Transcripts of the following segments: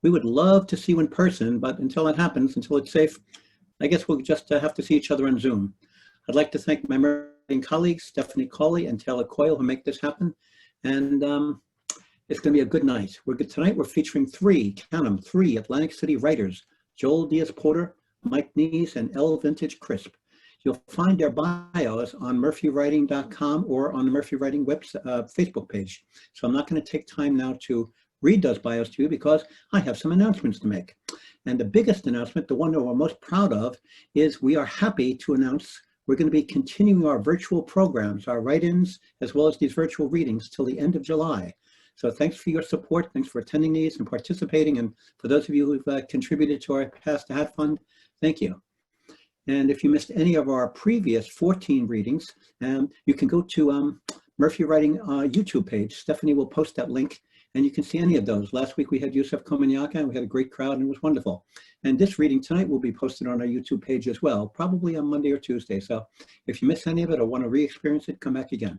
We would love to see you in person, but until that happens, until it's safe, I guess we'll just have to see each other on Zoom. I'd like to thank my marketing colleagues, Stephanie Cawley and Taylor Coyle, who make this happen. And it's going to be a good night. Tonight we're featuring count them, three Atlantic City writers, Joel Diaz-Porter, Mike Nees, and ElleVintage Chrisp. You'll find their bios on murphywriting.com or on the Murphy Writing Facebook page. So I'm not going to take time now to read those bios to you because I have some announcements to make. And the biggest announcement, the one that we're most proud of, is we are happy to announce we're going to be continuing our virtual programs, our write-ins, as well as these virtual readings till the end of July. So thanks for your support. Thanks for attending these and participating. And for those of you who've contributed to our Pass the Hat Fund, thank you. And if you missed any of our previous 14 readings, you can go to Murphy Writing YouTube page. Stephanie will post that link and you can see any of those. Last week we had Yusuf Komanyaka and we had a great crowd and it was wonderful. And this reading tonight will be posted on our YouTube page as well, probably on Monday or Tuesday. So if you miss any of it or want to re-experience it, come back again.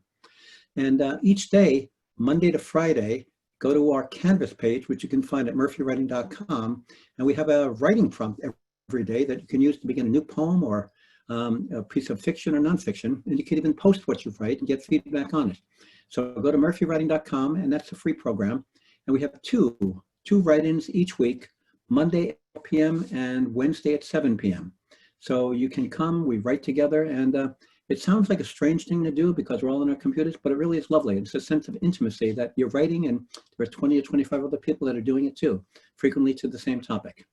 And each day, Monday to Friday, go to our Canvas page, which you can find at murphywriting.com. And we have a writing prompt every day that you can use to begin a new poem or a piece of fiction or nonfiction. And you can even post what you write and get feedback on it. So go to murphywriting.com, and that's a free program. And we have two write-ins each week, Monday at 8 p.m. and Wednesday at 7 p.m. So you can come, we write together, and it sounds like a strange thing to do because we're all on our computers, but it really is lovely. It's a sense of intimacy that you're writing, and there are 20 or 25 other people that are doing it too, frequently to the same topic.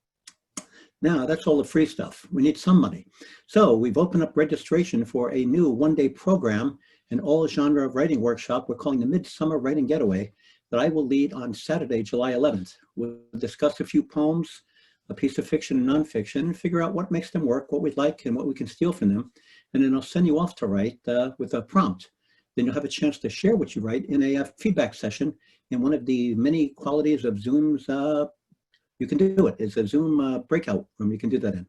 Now, that's all the free stuff. We need some money. So we've opened up registration for a new one-day program, an all-genre writing workshop we're calling the Midsummer Writing Getaway that I will lead on Saturday, July 11th. We'll discuss a few poems, a piece of fiction and nonfiction, and figure out what makes them work, what we like, and what we can steal from them. And then I'll send you off to write with a prompt. Then you'll have a chance to share what you write in a feedback session in one of the many qualities of Zoom's. You can do it. It's a Zoom breakout room you can do that in.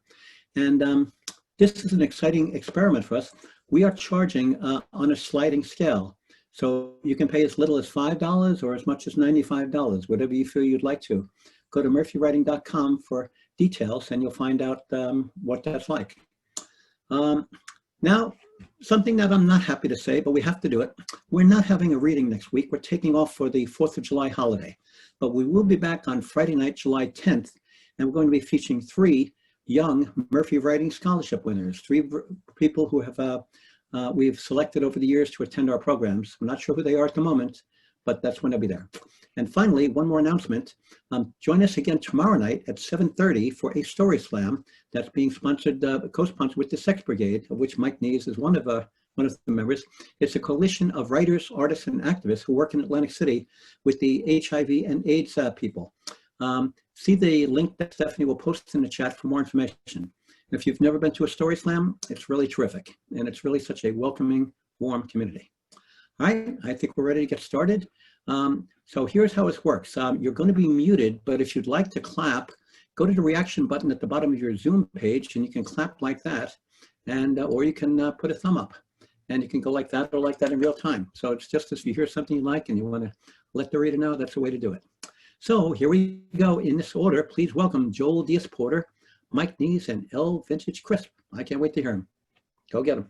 And this is an exciting experiment for us. We are charging on a sliding scale. So you can pay as little as $5 or as much as $95, whatever you feel you'd like to. Go to murphywriting.com for details and you'll find out what that's like. Now, something that I'm not happy to say, but we have to do it. We're not having a reading next week. We're taking off for the 4th of July holiday. But we will be back on Friday night, July 10th, and we're going to be featuring 3 young Murphy Writing Scholarship winners, 3 people who have we've selected over the years to attend our programs. I'm not sure who they are at the moment, but that's when they'll be there. And finally, one more announcement. Join us again tomorrow night at 7:30 for a story slam that's being sponsored, co-sponsored with the Sex Brigade, of which Mike Nees is one of the members. It's a coalition of writers, artists, and activists who work in Atlantic City with the HIV and AIDS people. See the link that Stephanie will post in the chat for more information. If you've never been to a story slam, it's really terrific. And it's really such a welcoming, warm community. All right, I think we're ready to get started. So here's how it works. You're going to be muted, but if you'd like to clap, go to the reaction button at the bottom of your Zoom page and you can clap like that, and or you can put a thumb up and you can go like that or like that in real time. So it's just if you hear something you like and you want to let the reader know, that's the way to do it. So here we go in this order. Please welcome Joel Diaz-Porter, Mike Nees, and ElleVintage Chrisp. I can't wait to hear him. Go get him.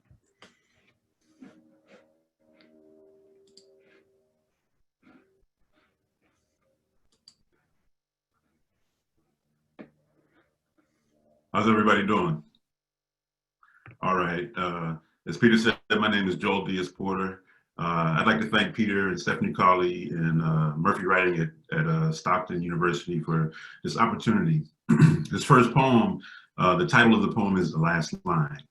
How's everybody doing? All right. As Peter said, my name is Joel Diaz-Porter. I'd like to thank Peter and Stephanie Cawley and Murphy Writing at Stockton University for this opportunity. This first poem, the title of the poem is The Last Line.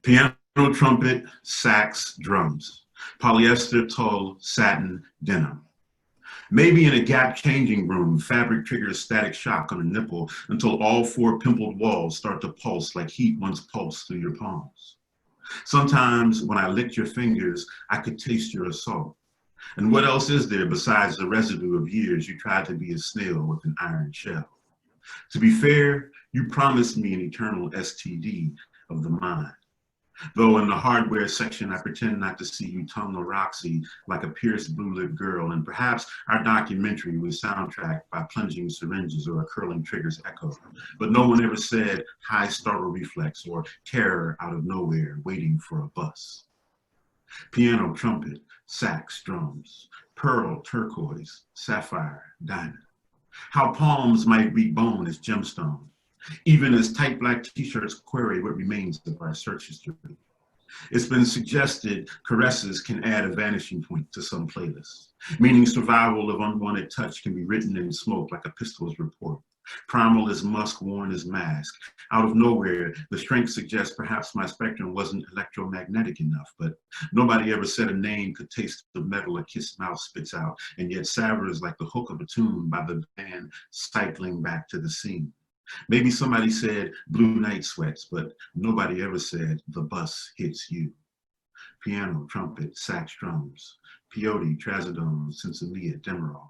Piano, trumpet, sax, drums, polyester, tulle, satin, denim. Maybe in a gap changing room, fabric triggers static shock on a nipple until all 4 pimpled walls start to pulse like heat once pulsed through your palms. Sometimes when I licked your fingers, I could taste your assault. And what else is there besides the residue of years you tried to be a snail with an iron shell? To be fair, you promised me an eternal STD of the mind. Though in the hardware section, I pretend not to see you tongue Roxy like a pierced blue-lipped girl, and perhaps our documentary was soundtracked by plunging syringes or a curling trigger's echo. But no one ever said high startle reflex or terror out of nowhere waiting for a bus. Piano, trumpet, sax, drums, pearl, turquoise, sapphire, diamond. How palms might read bone as gemstone, even as tight black t-shirts query what remains of our search history. It's been suggested caresses can add a vanishing point to some playlists, meaning survival of unwanted touch can be written in smoke like a pistol's report. Primal as musk worn as mask. Out of nowhere, the strength suggests perhaps my spectrum wasn't electromagnetic enough, but nobody ever said a name could taste the metal a kissed mouth spits out, and yet savor is like the hook of a tune by the band cycling back to the scene. Maybe somebody said blue night sweats, but nobody ever said the bus hits you. Piano, trumpet, sax, drums, peyote, trazodone, sinsemilla, demerol.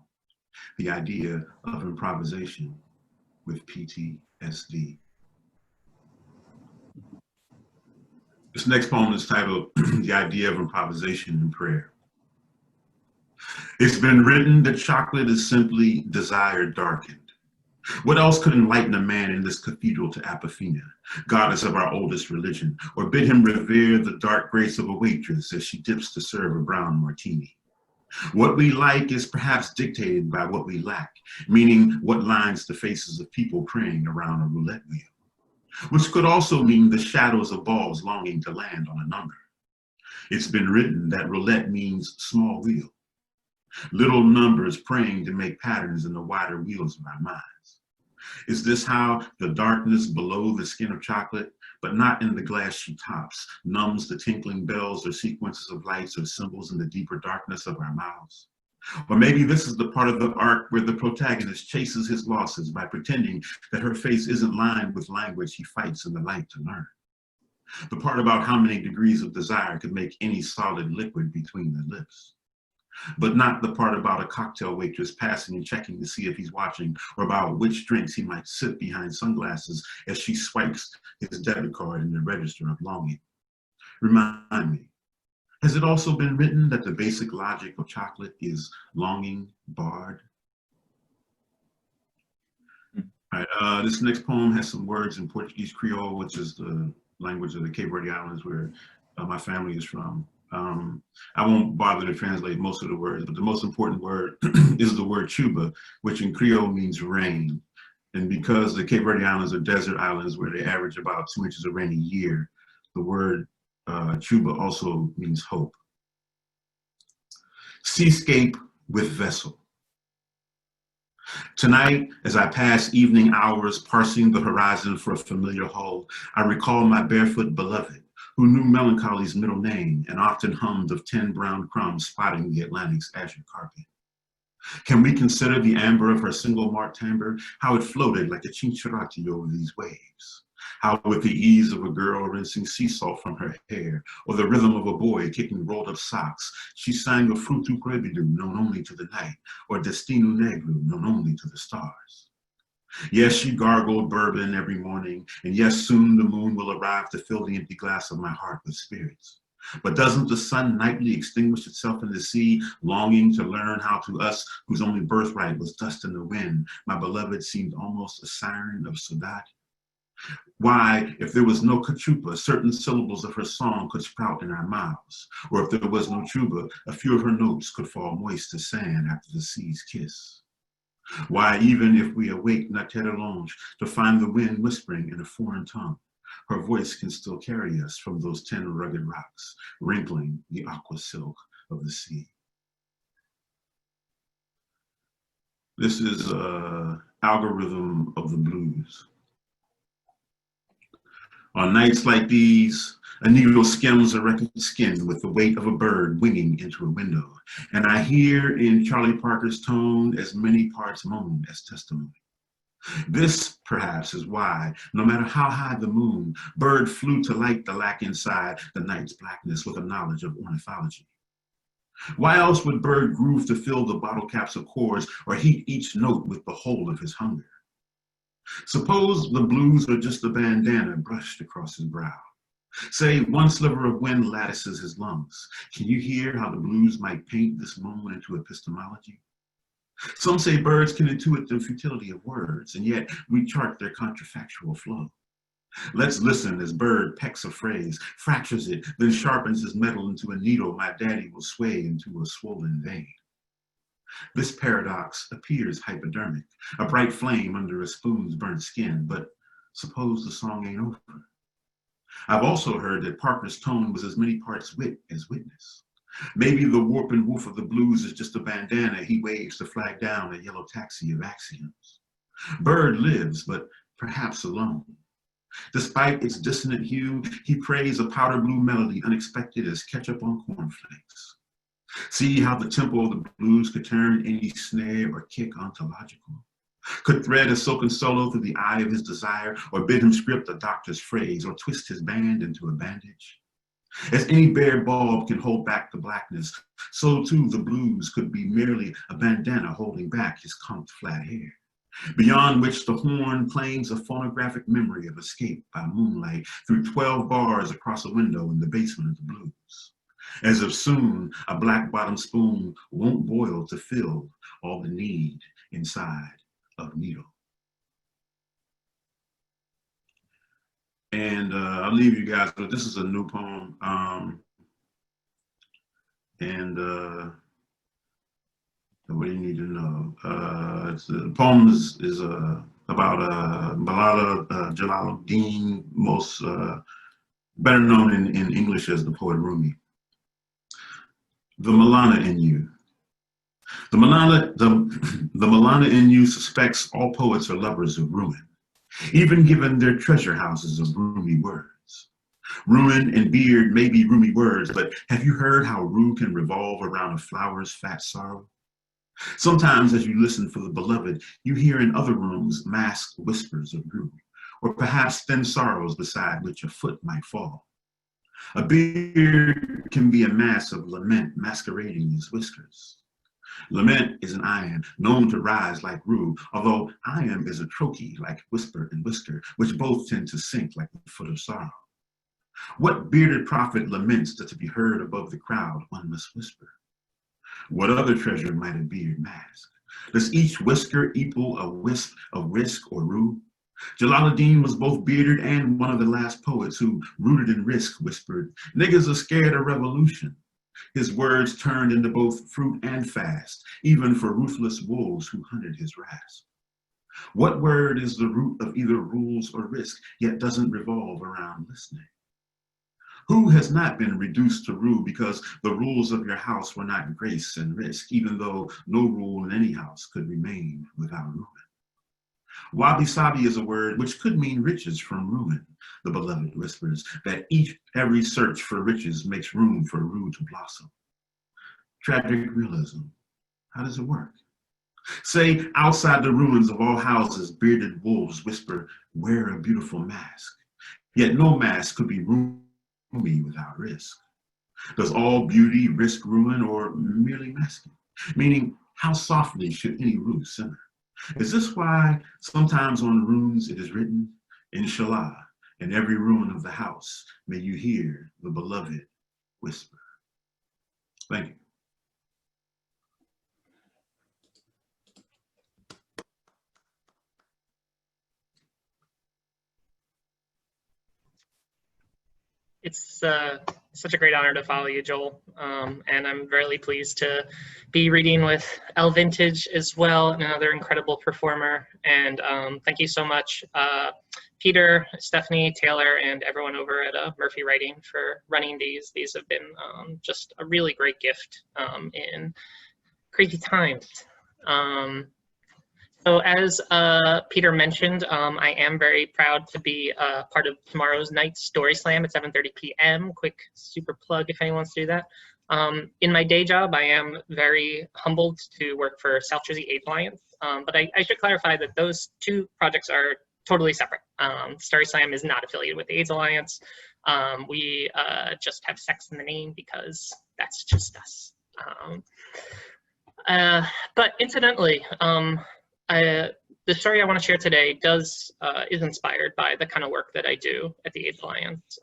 The idea of improvisation with PTSD. This next poem is titled The Idea of Improvisation in Prayer. It's been written that chocolate is simply desire darkened. What else could enlighten a man in this cathedral to Apophenia, goddess of our oldest religion, or bid him revere the dark grace of a waitress as she dips to serve a brown martini? What we like is perhaps dictated by what we lack, meaning what lines the faces of people praying around a roulette wheel, which could also mean the shadows of balls longing to land on a number. It's been written that roulette means small wheel, little numbers praying to make patterns in the wider wheels of our minds. Is this how the darkness below the skin of chocolate, but not in the glass she tops, numbs the tinkling bells or sequences of lights or symbols in the deeper darkness of our mouths? Or maybe this is the part of the arc where the protagonist chases his losses by pretending that her face isn't lined with language he fights in the light to learn. The part about how many degrees of desire could make any solid liquid between the lips. But not the part about a cocktail waitress passing and checking to see if he's watching, or about which drinks he might sip behind sunglasses as she swipes his debit card in the register of longing. Remind me, has it also been written that the basic logic of chocolate is longing barred? All right, this next poem has some words in Portuguese Creole, which is the language of the Cape Verde Islands where my family is from. I won't bother to translate most of the words, but the most important word is the word chuba, which in Creole means rain. And because the Cape Verde Islands are desert islands where they average about 2 inches of rain a year, the word chuba also means hope. Seascape with vessel. Tonight, as I pass evening hours parsing the horizon for a familiar hull, I recall my barefoot beloved, who knew melancholy's middle name and often hummed of 10 brown crumbs spotting the Atlantic's azure carpet. Can we consider the amber of her single malt timbre, how it floated like a chinchurati over these waves? How with the ease of a girl rinsing sea salt from her hair, or the rhythm of a boy kicking rolled up socks, she sang a frutu prohibido known only to the night, or destino negro known only to the stars. Yes, she gargled bourbon every morning, and yes, soon the moon will arrive to fill the empty glass of my heart with spirits. But doesn't the sun nightly extinguish itself in the sea, longing to learn how to us, whose only birthright was dust in the wind, my beloved seemed almost a siren of Sadat? Why, if there was no cachupa, certain syllables of her song could sprout in our mouths, or if there was no chuba, a few of her notes could fall moist as sand after the sea's kiss. Why, even if we awake na terre longe to find the wind whispering in a foreign tongue, her voice can still carry us from those 10 rugged rocks, wrinkling the aqua silk of the sea. This is an algorithm of the blues. On nights like these, a needle skims a record skin with the weight of a bird winging into a window, and I hear in Charlie Parker's tone as many parts moan as testimony. This, perhaps, is why, no matter how high the moon, bird flew to light the lack inside the night's blackness with a knowledge of ornithology. Why else would bird groove to fill the bottle caps of chords or heat each note with the whole of his hunger? Suppose the blues are just a bandana brushed across his brow. Say one sliver of wind lattices his lungs. Can you hear how the blues might paint this moment into epistemology? Some say birds can intuit the futility of words, and yet we chart their contrafactual flow. Let's listen as bird pecks a phrase, fractures it, then sharpens his metal into a needle my daddy will sway into a swollen vein. This paradox appears hypodermic, a bright flame under a spoon's burnt skin, but suppose the song ain't over. I've also heard that Parker's tone was as many parts wit as witness. Maybe the warp and woof of the blues is just a bandana he waves to flag down a yellow taxi of axioms. Bird lives, but perhaps alone. Despite its dissonant hue, he prays a powder blue melody unexpected as ketchup on cornflakes. See how the tempo of the blues could turn any snare or kick ontological, could thread a silken solo through the eye of his desire, or bid him script a doctor's phrase, or twist his band into a bandage. As any bare bulb can hold back the blackness, so too the blues could be merely a bandana holding back his combed flat hair, beyond which the horn claims a phonographic memory of escape by moonlight through 12 bars across a window in the basement of the blues. As if soon a black-bottomed spoon won't boil to fill all the need inside of needle. And I'll leave you guys, but this is a new poem. What do you need to know? The poem is about Malala Jalaluddin, most better known in English as the poet Rumi. The Malana in you. The Malana in you suspects all poets are lovers of ruin, even given their treasure houses of Rumi words. Ruin and beard may be Rumi words, but have you heard how rue can revolve around a flower's fat sorrow? Sometimes as you listen for the beloved, you hear in other rooms masked whispers of rue, or perhaps thin sorrows beside which a foot might fall. A beard can be a mass of lament masquerading as whiskers. Lament is an ion known to rise like rue, although ion is a trochee like whisper and whisker, which both tend to sink like the foot of sorrow. What bearded prophet laments that to be heard above the crowd one must whisper? What other treasure might a beard mask? Does each whisker equal a wisp of risk or rue? Jalaluddin was both bearded and one of the last poets who, rooted in risk, whispered, "Niggas are scared of revolution." His words turned into both fruit and fast, even for ruthless wolves who hunted his rasp. What word is the root of either rules or risk, yet doesn't revolve around listening? Who has not been reduced to rue because the rules of your house were not grace and risk, even though no rule in any house could remain without ruin? Wabi-sabi is a word which could mean riches from ruin. The beloved whispers that every search for riches makes room for rue to blossom. Tragic realism. How does it work? Say, outside the ruins of all houses, bearded wolves whisper, "Wear a beautiful mask." Yet no mask could be roomy without risk. Does all beauty risk ruin or merely masking? Meaning, how softly should any rue simmer? Is this why sometimes on runes it is written, "Inshallah, in every ruin of the house, may you hear the beloved whisper"? Thank you. It's such a great honor to follow you, Joel. And I'm really pleased to be reading with ElleVintage as well, another incredible performer. And thank you so much, Peter, Stephanie, Taylor, and everyone over at murphywriting for running these. These have been just a really great gift in crazy times. So as Peter mentioned, I am very proud to be part of tomorrow's night Story Slam at 7:30 p.m. Quick super plug if anyone wants to do that. In my day job, I am very humbled to work for South Jersey AIDS Alliance, but I should clarify that those two projects are totally separate. Story Slam is not affiliated with the AIDS Alliance. We just have sex in the name because that's just us. But incidentally, the story I want to share today is inspired by the kind of work that I do at the AIDS Alliance.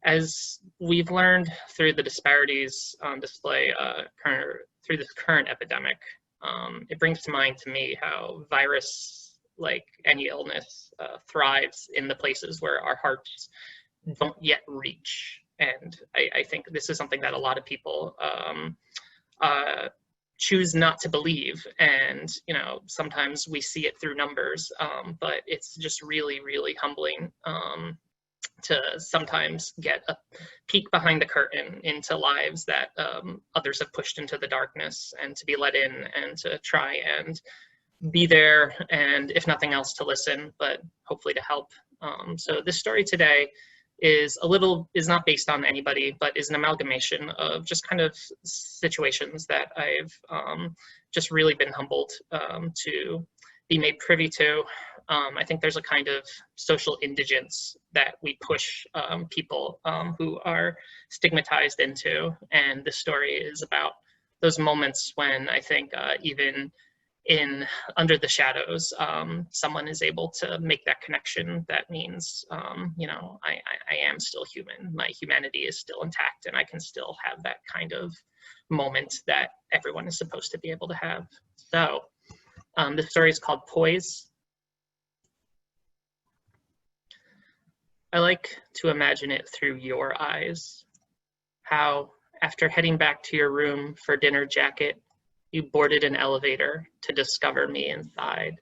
As we've learned through the disparities on display through this current epidemic, it brings to mind to me how virus, like any illness, thrives in the places where our hearts don't yet reach. And I think this is something that a lot of people choose not to believe. And, you know, sometimes we see it through numbers, but it's just really, really humbling to sometimes get a peek behind the curtain into lives that others have pushed into the darkness, and to be let in and to try and be there, and if nothing else to listen, but hopefully to help. So this story today is not based on anybody, but is an amalgamation of just kind of situations that I've just really been humbled to be made privy to. I think there's a kind of social indigence that we push people who are stigmatized into, and this story is about those moments when I think even under the shadows, someone is able to make that connection. That means, you know, I am still human. My humanity is still intact, and I can still have that kind of moment that everyone is supposed to be able to have. So this story is called Poise. I like to imagine it through your eyes. How, after heading back to your room for dinner jacket, you boarded an elevator to discover me inside,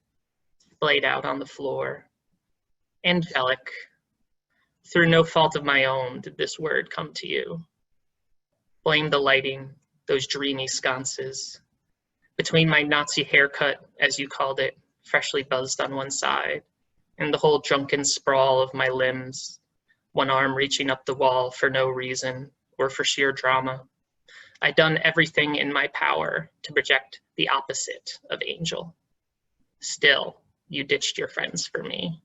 splayed out on the floor. Angelic. Through no fault of my own did this word come to you. Blame the lighting, those dreamy sconces. Between my Nazi haircut, as you called it, freshly buzzed on one side, and the whole drunken sprawl of my limbs, one arm reaching up the wall for no reason or for sheer drama. I'd done everything in my power to project the opposite of Angel. Still, you ditched your friends for me.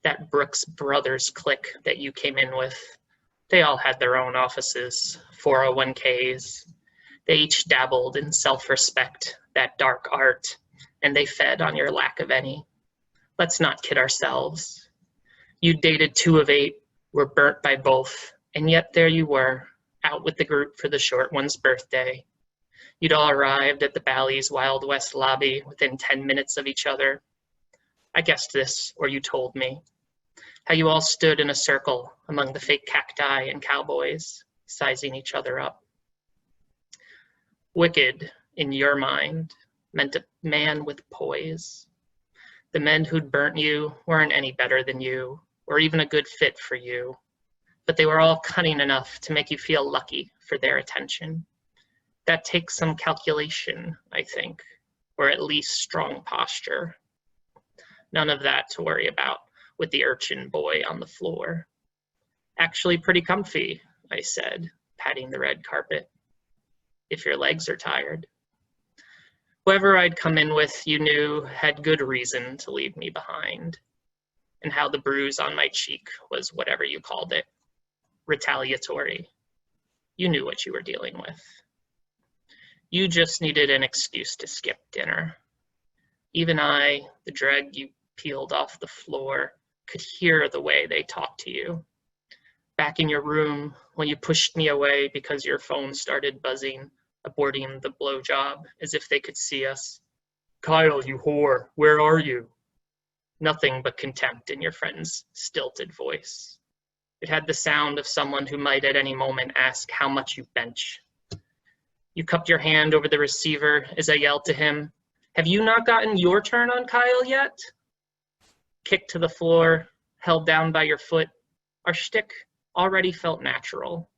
That Brooks Brothers clique that you came in with, they all had their own offices, 401ks. They each dabbled in self-respect, that dark art, and they fed on your lack of any. Let's not kid ourselves. You dated 2 of 8, were burnt by both, and yet there you were, out with the group for the short one's birthday. You'd all arrived at the Bally's Wild West lobby within 10 minutes of each other. I guessed this, or you told me. How you all stood in a circle among the fake cacti and cowboys, sizing each other up. Wicked, in your mind, meant a man with poise. The men who'd burnt you weren't any better than you, or even a good fit for you, but they were all cunning enough to make you feel lucky for their attention. That takes some calculation, I think, or at least strong posture. None of that to worry about with the urchin boy on the floor. Actually pretty comfy, I said, patting the red carpet. If your legs are tired. Whoever I'd come in with, you knew, had good reason to leave me behind, and how the bruise on my cheek was whatever you called it, retaliatory. You knew what you were dealing with. You just needed an excuse to skip dinner. Even I, the dreg you peeled off the floor, could hear the way they talked to you. Back in your room, when you pushed me away because your phone started buzzing, aborting the blowjob as if they could see us. Kyle, you whore, where are you? Nothing but contempt in your friend's stilted voice. It had the sound of someone who might at any moment ask how much you bench. You cupped your hand over the receiver as I yelled to him, have you not gotten your turn on Kyle yet? Kicked to the floor, held down by your foot, our shtick already felt natural.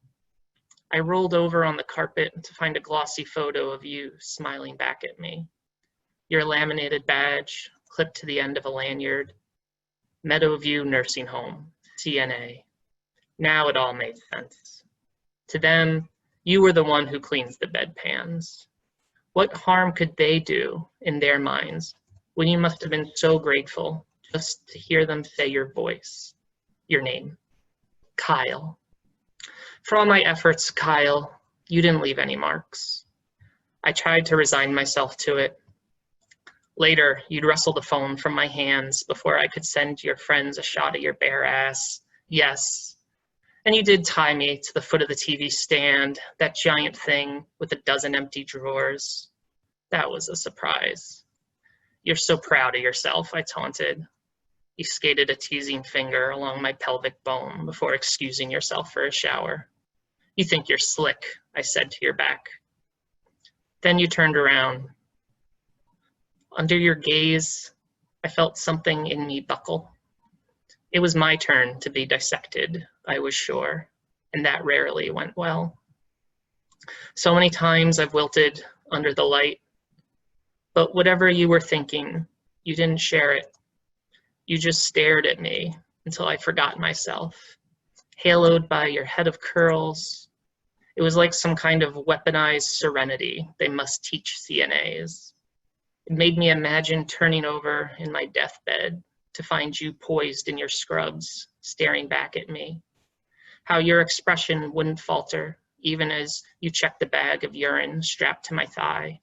I rolled over on the carpet to find a glossy photo of you smiling back at me. Your laminated badge clipped to the end of a lanyard. Meadowview Nursing Home, CNA. Now it all made sense. To them, you were the one who cleans the bedpans. What harm could they do in their minds when you must have been so grateful just to hear them say your voice, your name, Kyle. For all my efforts, Kyle, you didn't leave any marks. I tried to resign myself to it. Later, you'd wrestle the phone from my hands before I could send your friends a shot of your bare ass. Yes, And you did tie me to the foot of the TV stand, that giant thing with a dozen empty drawers. That was a surprise. You're so proud of yourself, I taunted. You skated a teasing finger along my pelvic bone before excusing yourself for a shower. You think you're slick, I said to your back. Then you turned around. Under your gaze, I felt something in me buckle. It was my turn to be dissected, I was sure, and that rarely went well. So many times I've wilted under the light, but whatever you were thinking, you didn't share it. You just stared at me until I forgot myself, haloed by your head of curls. It was like some kind of weaponized serenity they must teach CNAs. It made me imagine turning over in my deathbed to find you poised in your scrubs, staring back at me. How your expression wouldn't falter, even as you checked the bag of urine strapped to my thigh.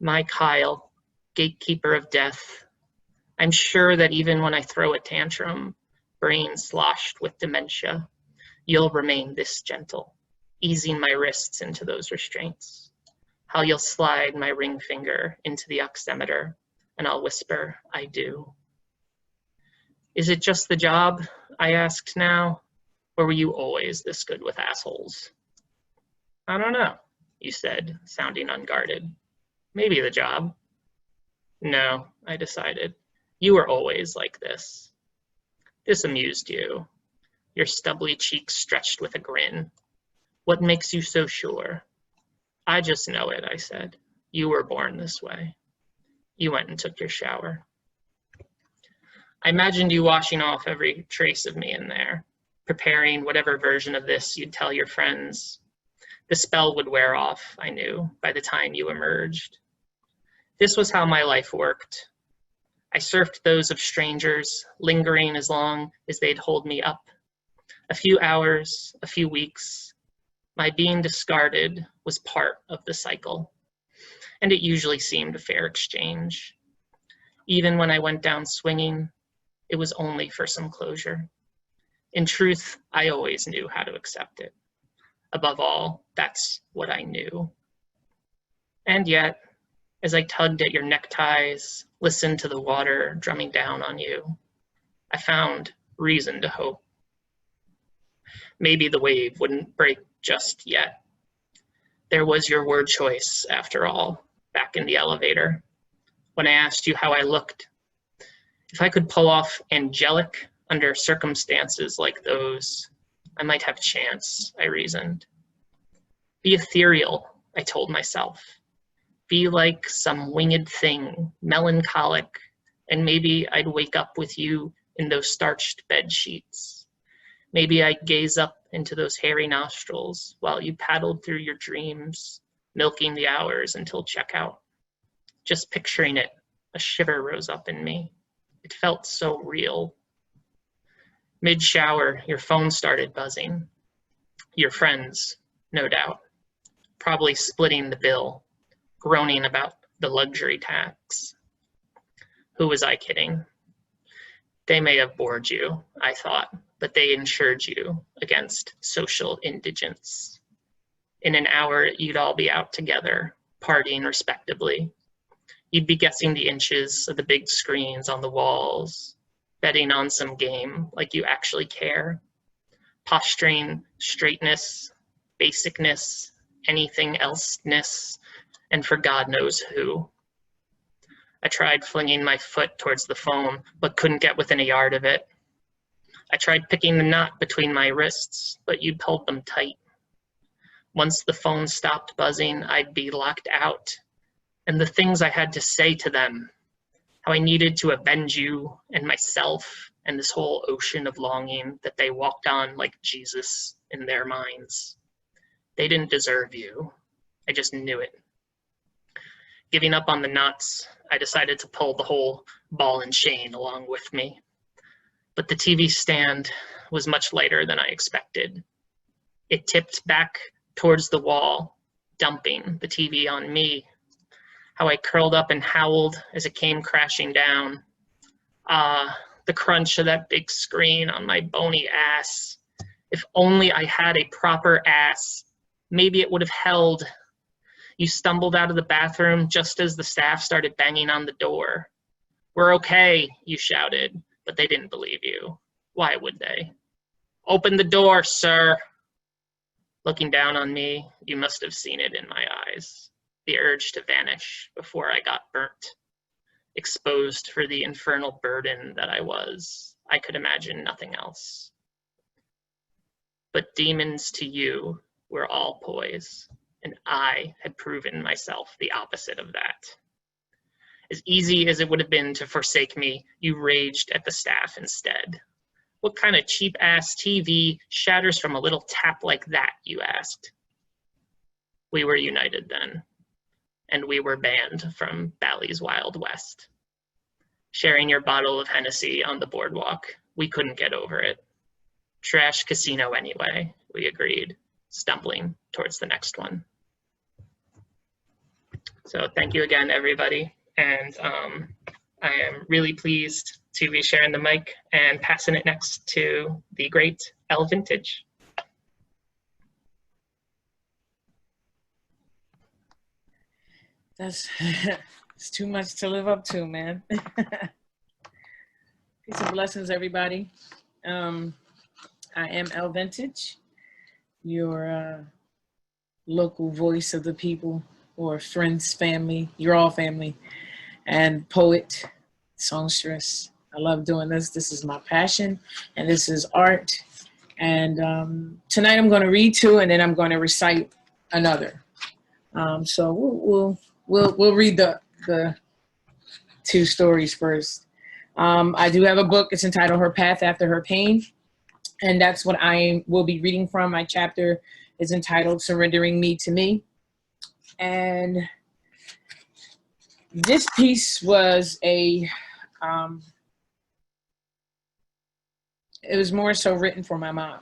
My Kyle, gatekeeper of death. I'm sure that even when I throw a tantrum, brain sloshed with dementia, you'll remain this gentle, easing my wrists into those restraints. How you'll slide my ring finger into the oximeter, and I'll whisper, I do. Is it just the job, I asked now, or were you always this good with assholes? I don't know, you said, sounding unguarded. Maybe the job. No, I decided. You were always like this. This amused you, your stubbly cheeks stretched with a grin. What makes you so sure? I just know it, I said. You were born this way. You went and took your shower. I imagined you washing off every trace of me in there, preparing whatever version of this you'd tell your friends. The spell would wear off, I knew, by the time you emerged. This was how my life worked. I surfed those of strangers, lingering as long as they'd hold me up. A few hours, a few weeks. My being discarded was part of the cycle, and it usually seemed a fair exchange. Even when I went down swinging, it was only for some closure. In truth, I always knew how to accept it. Above all, that's what I knew. And yet, as I tugged at your neckties, listened to the water drumming down on you, I found reason to hope. Maybe the wave wouldn't break just yet. There was your word choice, after all, back in the elevator, when I asked you how I looked. If I could pull off angelic under circumstances like those, I might have a chance, I reasoned. Be ethereal, I told myself. Be like some winged thing, melancholic, and maybe I'd wake up with you in those starched bed sheets. Maybe I'd gaze up into those hairy nostrils while you paddled through your dreams, milking the hours until checkout. Just picturing it, a shiver rose up in me. It felt so real. Mid-shower, your phone started buzzing. Your friends, no doubt, probably splitting the bill, groaning about the luxury tax. Who was I kidding? They may have bored you, I thought, but they insured you against social indigence. In an hour, you'd all be out together, partying respectably. You'd be guessing the inches of the big screens on the walls, betting on some game like you actually care, posturing straightness, basicness, anything else-ness, and for God knows who. I tried flinging my foot towards the phone, but couldn't get within a yard of it. I tried picking the knot between my wrists, but you pulled them tight. Once the phone stopped buzzing, I'd be locked out. And the things I had to say to them, how I needed to avenge you and myself and this whole ocean of longing that they walked on like Jesus in their minds. They didn't deserve you. I just knew it. Giving up on the knots, I decided to pull the whole ball and chain along with me. But the TV stand was much lighter than I expected. It tipped back towards the wall, dumping the TV on me. How I curled up and howled as it came crashing down. Ah, the crunch of that big screen on my bony ass. If only I had a proper ass, maybe it would have held. You stumbled out of the bathroom just as the staff started banging on the door. We're okay, you shouted, but they didn't believe you. Why would they? Open the door, sir. Looking down on me, you must have seen it in my eyes. The urge to vanish before I got burnt. Exposed for the infernal burden that I was. I could imagine nothing else. But demons to you were all poise, and I had proven myself the opposite of that. As easy as it would have been to forsake me, you raged at the staff instead. What kind of cheap-ass TV shatters from a little tap like that, you asked. We were united then, and we were banned from Bally's Wild West. Sharing your bottle of Hennessy on the boardwalk, we couldn't get over it. Trash casino anyway, we agreed, stumbling towards the next one. So thank you again, everybody. And I am really pleased to be sharing the mic and passing it next to the great ElleVintage. That's it's too much to live up to, man. Peace and blessings, everybody. I am ElleVintage, your local voice of the people, or friends, family. You're all family. And poet, songstress. I love doing this. This is my passion, and this is art. And tonight I'm going to read two, and then I'm going to recite another. So we'll read the two stories first. I do have a book. It's entitled Her Path After Her Pain, and that's what I will be reading from. My chapter is entitled Surrendering Me to Me. And this piece was it was more so written for my mom.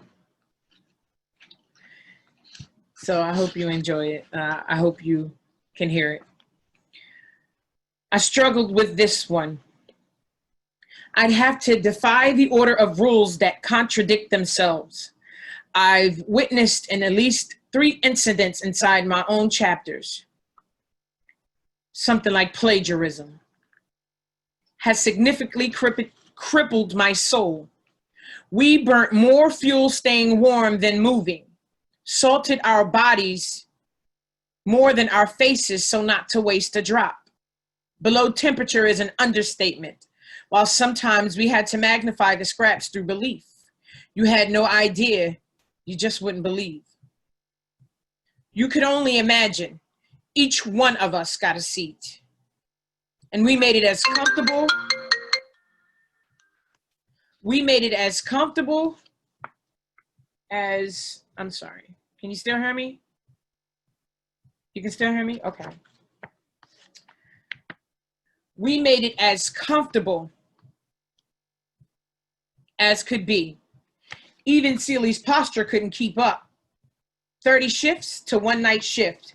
So I hope you enjoy it. I hope you can hear it. I struggled with this one. I'd have to defy the order of rules that contradict themselves. I've witnessed in at least 3 incidents inside my own chapters. Something like plagiarism has significantly crippled my soul. We burnt more fuel staying warm than moving, salted our bodies more than our faces so not to waste a drop. Below temperature is an understatement, while sometimes we had to magnify the scraps through belief. You had no idea, you just wouldn't believe. You could only imagine. Each one of us got a seat, and we made it as comfortable. We made it as comfortable as, I'm sorry, can you still hear me? You can still hear me? Okay. We made it as comfortable as could be. Even Seeley's posture couldn't keep up. 30 shifts to 1 night shift.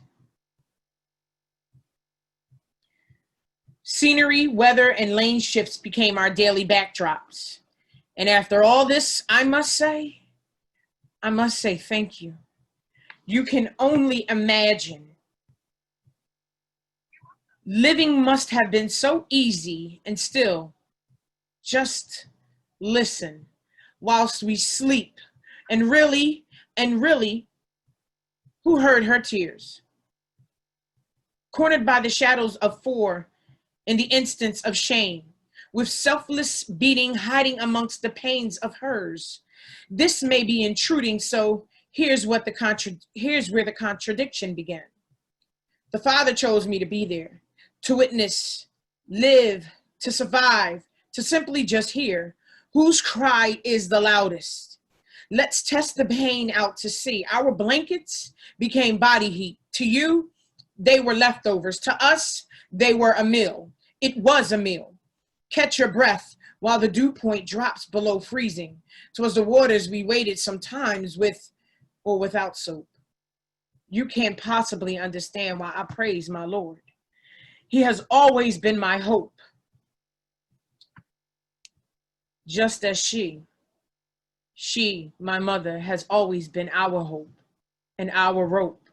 Scenery, weather, and lane shifts became our daily backdrops. And after all this, I must say thank you. You can only imagine. Living must have been so easy, and still, just listen whilst we sleep. And really, who heard her tears? Cornered by the shadows of 4 in the instance of shame, with selfless beating hiding amongst the pains of hers. This may be intruding, so here's where the contradiction began. The Father chose me to be there, to witness, live, to survive, to simply just hear. Whose cry is the loudest? Let's test the pain out to see. Our blankets became body heat. To you, they were leftovers. To us, they were a meal. It was a meal. Catch your breath while the dew point drops below freezing. 'Twas the waters we waded sometimes with or without soap. You can't possibly understand why I praise my Lord. He has always been my hope. Just as she She, my mother, has always been our hope and our rope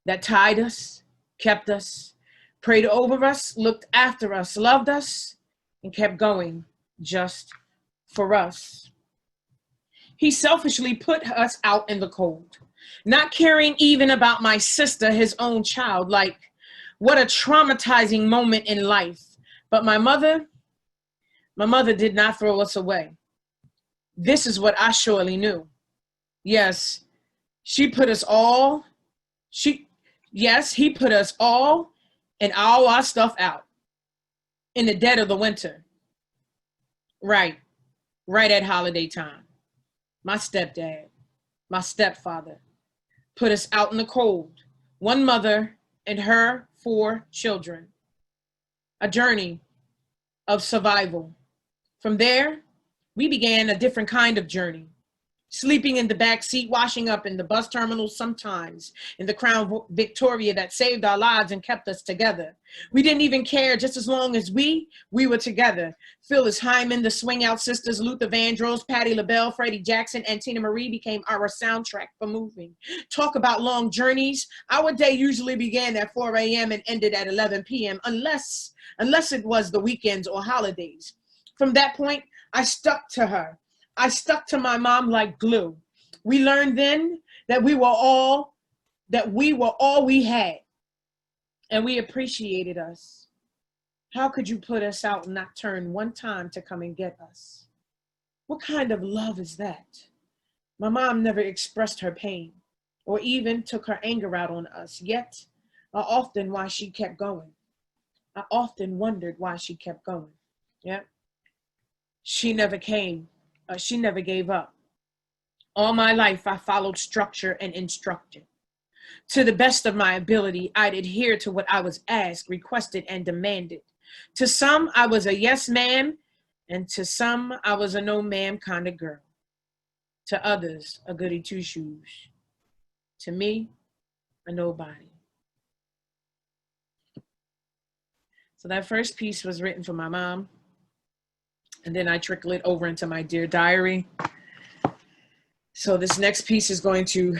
that tied us, kept us, prayed over us, looked after us, loved us, and kept going just for us. He selfishly put us out in the cold, not caring even about my sister, his own child. Like, what a traumatizing moment in life. But my mother did not throw us away. This is what I surely knew. Yes, he put us all and all our stuff out in the dead of the winter. Right at holiday time. My stepdad, my stepfather, put us out in the cold. One mother and her 4 children. A journey of survival. From there, we began a different kind of journey. Sleeping in the back seat, washing up in the bus terminal sometimes, in the Crown Victoria that saved our lives and kept us together. We didn't even care just as long as we were together. Phyllis Hyman, the Swing Out Sisters, Luther Vandross, Patti LaBelle, Freddie Jackson, and Tina Marie became our soundtrack for moving. Talk about long journeys. Our day usually began at 4 a.m. and ended at 11 p.m. unless it was the weekends or holidays. From that point, I stuck to her. I stuck to my mom like glue. We learned then that we were all we had, and we appreciated us. How could you put us out and not turn one time to come and get us? What kind of love is that? My mom never expressed her pain or even took her anger out on us, yet I often why she kept going. I often wondered why she kept going. Yeah. She never gave up. All my life, I followed structure and instruction. To the best of my ability, I'd adhere to what I was asked, requested, and demanded. To some, I was a yes, ma'am, and to some, I was a no, ma'am kind of girl. To others, a goody two-shoes. To me, a nobody. So that first piece was written for my mom. And then I trickle it over into my Dear Diary. So this next piece is going to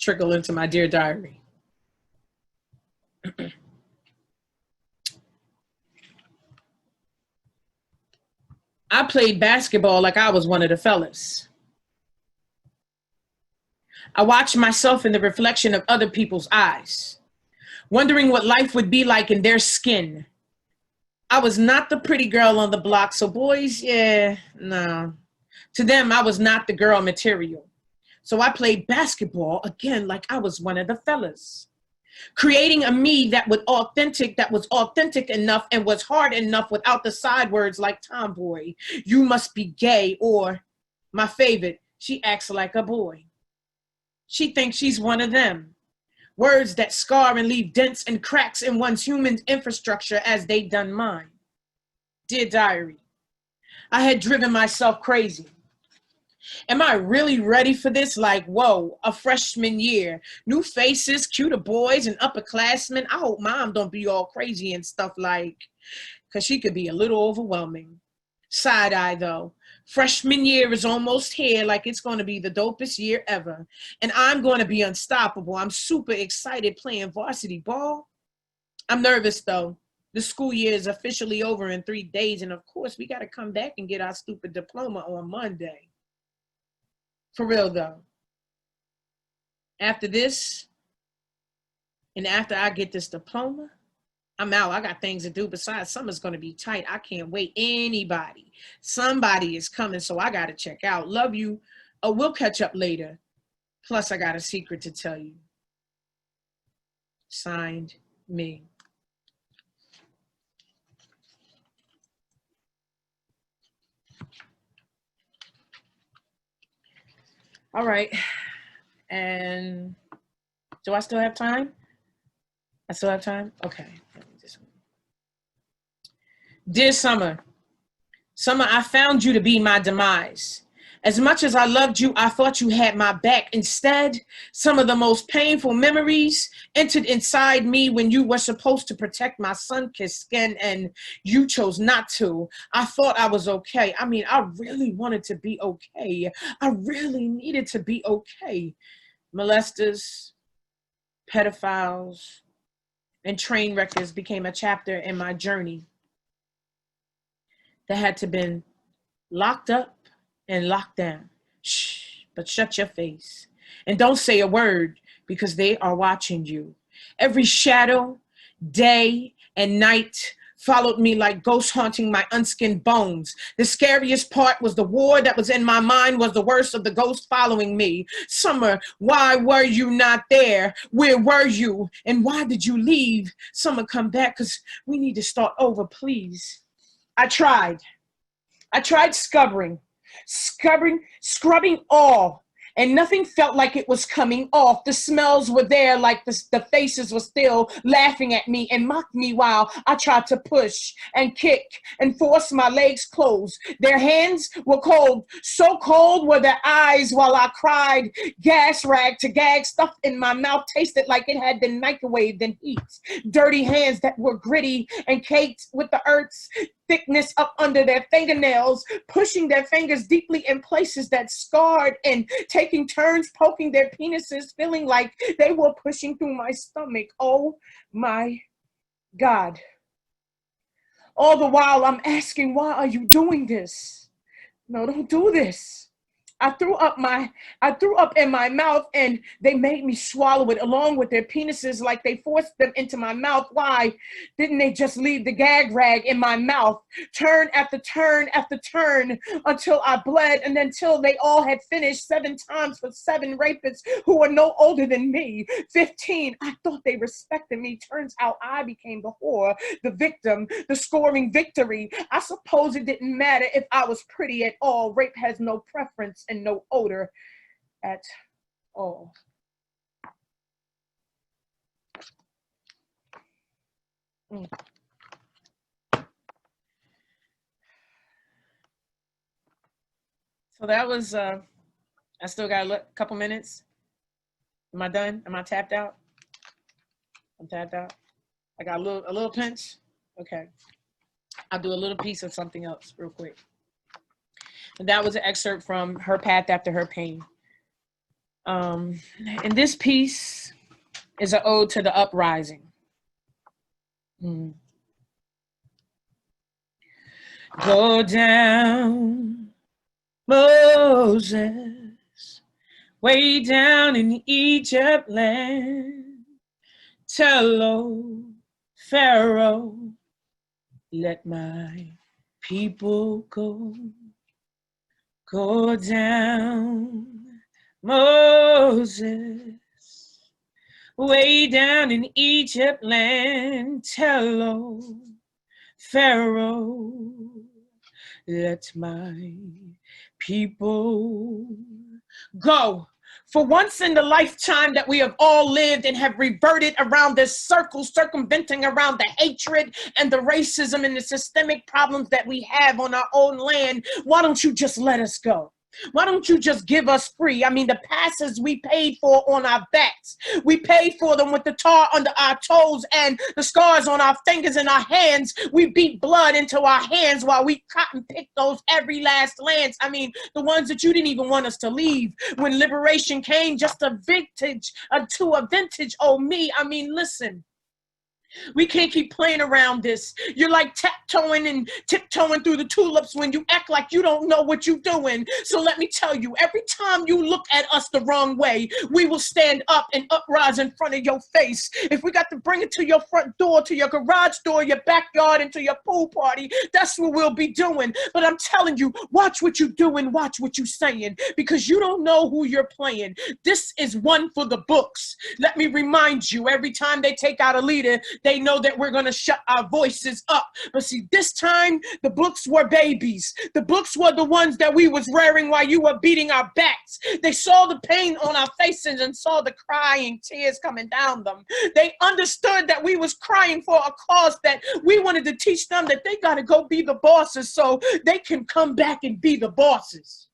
trickle into my Dear Diary. I played basketball like I was one of the fellas. I watched myself in the reflection of other people's eyes, wondering what life would be like in their skin. I was not the pretty girl on the block, so boys, no. To them, I was not the girl material. So I played basketball, again, like I was one of the fellas. Creating a me that was authentic enough and was hard enough without the side words like tomboy, you must be gay, or my favorite, she acts like a boy. She thinks she's one of them. Words that scar and leave dents and cracks in one's human infrastructure as they done mine. Dear Diary, I had driven myself crazy. Am I really ready for this? Like, whoa, a freshman year, new faces, cuter boys, and upperclassmen. I hope mom don't be all crazy and stuff like, because she could be a little overwhelming. Side eye though. Freshman year is almost here, like it's going to be the dopest year ever. And I'm going to be unstoppable. I'm super excited playing varsity ball. I'm nervous though. The school year is officially over in 3 days. And of course, we got to come back and get our stupid diploma on Monday. For real though. After this, and after I get this diploma, I'm out. I got things to do. Besides, summer's going to be tight. I can't wait. Anybody. Somebody is coming, so I got to check out. Love you. Oh, we'll catch up later. Plus, I got a secret to tell you. Signed, me. All right. And do I still have time? I still have time? Okay. Dear Summer, Summer, I found you to be my demise. As much as I loved you, I thought you had my back. Instead, some of the most painful memories entered inside me when you were supposed to protect my sun-kissed skin and you chose not to. I thought I was okay. I mean, I really wanted to be okay. I really needed to be okay. Molesters, pedophiles, and train wreckers became a chapter in my journey that had to been locked up and locked down. Shh, but shut your face. And don't say a word because they are watching you. Every shadow, day and night followed me like ghosts haunting my unskinned bones. The scariest part was the war that was in my mind was the worst of the ghosts following me. Summer, why were you not there? Where were you? And why did you leave? Summer, come back because we need to start over, please. I tried scrubbing all, and nothing felt like it was coming off. The smells were there, like the faces were still laughing at me and mocked me while I tried to push and kick and force my legs closed. Their hands were cold, so cold were their eyes while I cried. Gas rag to gag, stuffed in my mouth, tasted like it had been microwaved in heat. Dirty hands that were gritty and caked with the earth's thickness up under their fingernails, pushing their fingers deeply in places that scarred and taking turns poking their penises, feeling like they were pushing through my stomach. Oh my God. All the while I'm asking, why are you doing this? No, don't do this. I threw up in my mouth and they made me swallow it along with their penises like they forced them into my mouth. Why didn't they just leave the gag rag in my mouth? Turn after turn after turn until I bled and until they all had finished 7 times for 7 rapists who were no older than me. 15, I thought they respected me. Turns out I became the whore, the victim, the scoring victory. I suppose it didn't matter if I was pretty at all. Rape has no preference and no odor at all. So that was, I still got a couple minutes. Am I done? Am I tapped out? I'm tapped out. I got a little pinch. Okay. I'll do a little piece of something else real quick. And that was an excerpt from Her Path After Her Pain. And this piece is an ode to the uprising. Go down, Moses, way down in Egypt land. Tell old Pharaoh, let my people go. Go down, Moses, way down in Egypt land. Tell old Pharaoh, let my people go. For once in the lifetime that we have all lived and have reverted around this circle, circumventing around the hatred and the racism and the systemic problems that we have on our own land, why don't you just let us go? Why don't you just give us free? I mean, the passes we paid for on our backs. We paid for them with the tar under our toes and the scars on our fingers and our hands. We beat blood into our hands while we cotton picked those every last lands. I mean, the ones that you didn't even want us to leave. When liberation came, just a vintage, to a vintage, oh me. I mean, listen. We can't keep playing around this. You're like tiptoeing through the tulips when you act like you don't know what you're doing. So let me tell you, every time you look at us the wrong way, we will stand up and uprise in front of your face. If we got to bring it to your front door, to your garage door, your backyard, and to your pool party, that's what we'll be doing. But I'm telling you, watch what you do and watch what you're saying, because you don't know who you're playing. This is one for the books. Let me remind you, every time they take out a leader, they know that we're going to shut our voices up. But see, this time, the books were babies. The books were the ones that we was rearing while you were beating our backs. They saw the pain on our faces and saw the crying tears coming down them. They understood that we was crying for a cause, that we wanted to teach them that they got to go be the bosses so they can come back and be the bosses.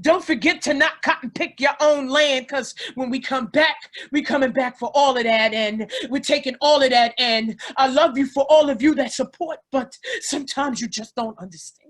Don't forget to not cotton pick your own land, because when we come back, we're coming back for all of that, and we're taking all of that. And I love you for all of you that support, but sometimes you just don't understand.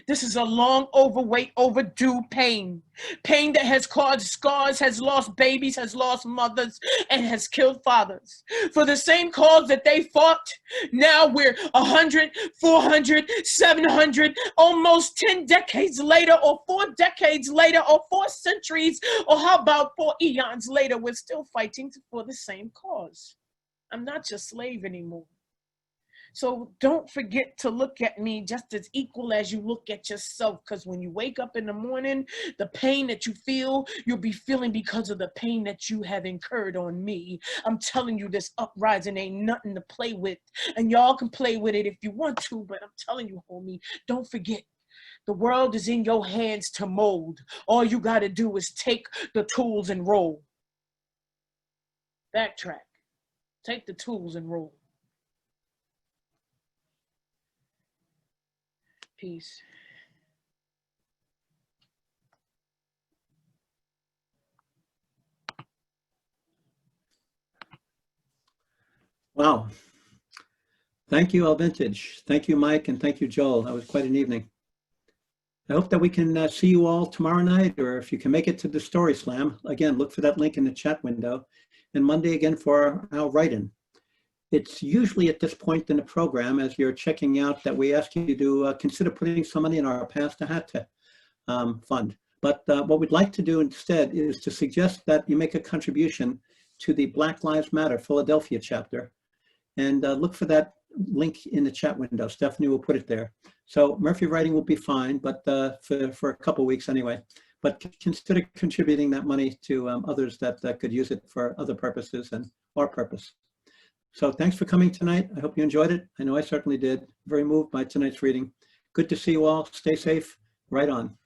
This is a long, overweight, overdue pain. Pain that has caused scars, has lost babies, has lost mothers, and has killed fathers. For the same cause that they fought, now we're 100, 400, 700, almost 10 decades later, or 4 decades later, or 4 centuries, or how about 4 eons later, we're still fighting for the same cause. I'm not your slave anymore. So don't forget to look at me just as equal as you look at yourself, because when you wake up in the morning, the pain that you feel, you'll be feeling because of the pain that you have incurred on me. I'm telling you, this uprising ain't nothing to play with, and y'all can play with it if you want to, but I'm telling you, homie, don't forget. The world is in your hands to mold. All you got to do is take the tools and roll. Backtrack. Take the tools and roll. Peace. Wow. Thank you, ElleVintage. Thank you, Mike, and thank you, Joel. That was quite an evening. I hope that we can see you all tomorrow night, or if you can make it to the Story Slam. Again, look for that link in the chat window. And Monday again for our write-in. It's usually at this point in the program, as you're checking out, that we ask you to consider putting some money in our Pass the Hat fund. But what we'd like to do instead is to suggest that you make a contribution to the Black Lives Matter Philadelphia chapter. And look for that link in the chat window. Stephanie will put it there. So Murphy writing will be fine, but for a couple weeks anyway. But consider contributing that money to others that could use it for other purposes and our purpose. So thanks for coming tonight. I hope you enjoyed it. I know I certainly did. Very moved by tonight's reading. Good to see you all. Stay safe. Right on.